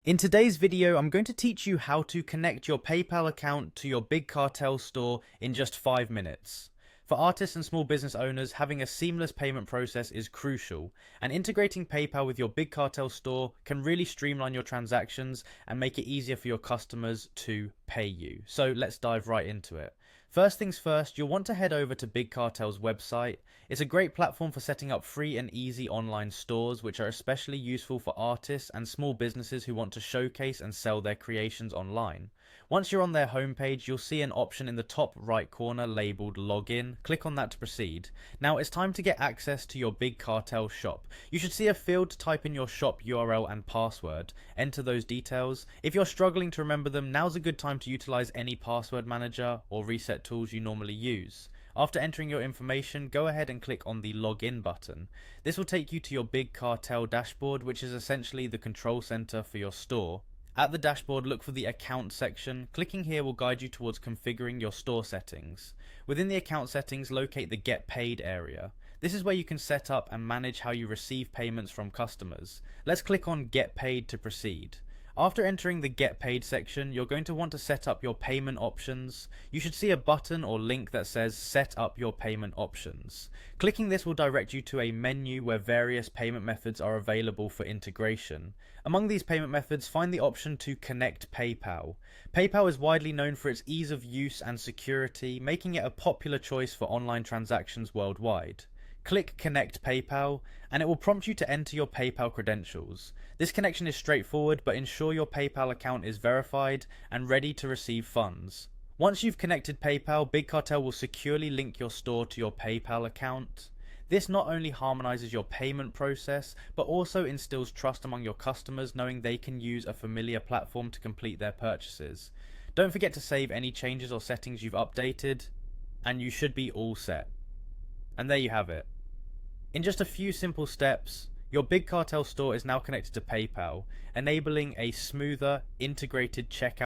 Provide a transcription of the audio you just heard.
In today's video, I'm going to teach you how to connect your PayPal account to your Big Cartel store in just 5 minutes. For artists and small business owners, having a seamless payment process is crucial, and integrating PayPal with your Big Cartel store can really streamline your transactions and make it easier for your customers to pay you. So let's dive right into it. First things first, you'll want to head over to Big Cartel's website. It's a great platform for setting up free and easy online stores, which are especially useful for artists and small businesses who want to showcase and sell their creations online. Once you're on their homepage, you'll see an option in the top right corner labeled Login. Click on that to proceed. Now it's time to get access to your Big Cartel shop. You should see a field to type in your shop URL and password. Enter those details. If you're struggling to remember them, now's a good time to utilize any password manager or reset tools you normally use. After entering your information, go ahead and click on the Login button. This will take you to your Big Cartel dashboard, which is essentially the control center for your store. At the dashboard, look for the Account section. Clicking here will guide you towards configuring your store settings. Within the account settings, locate the Get Paid area. This is where you can set up and manage how you receive payments from customers. Let's click on Get Paid to proceed. After entering the Get Paid section, you're going to want to set up your payment options. You should see a button or link that says Set up your payment options. Clicking this will direct you to a menu where various payment methods are available for integration. Among these payment methods, find the option to connect PayPal. PayPal is widely known for its ease of use and security, making it a popular choice for online transactions worldwide. Click Connect PayPal, and it will prompt you to enter your PayPal credentials. This connection is straightforward, but ensure your PayPal account is verified and ready to receive funds. Once you've connected PayPal, Big Cartel will securely link your store to your PayPal account. This not only harmonizes your payment process, but also instills trust among your customers, knowing they can use a familiar platform to complete their purchases. Don't forget to save any changes or settings you've updated, and you should be all set. And there you have it. In just a few simple steps, your Big Cartel store is now connected to PayPal, enabling a smoother, integrated checkout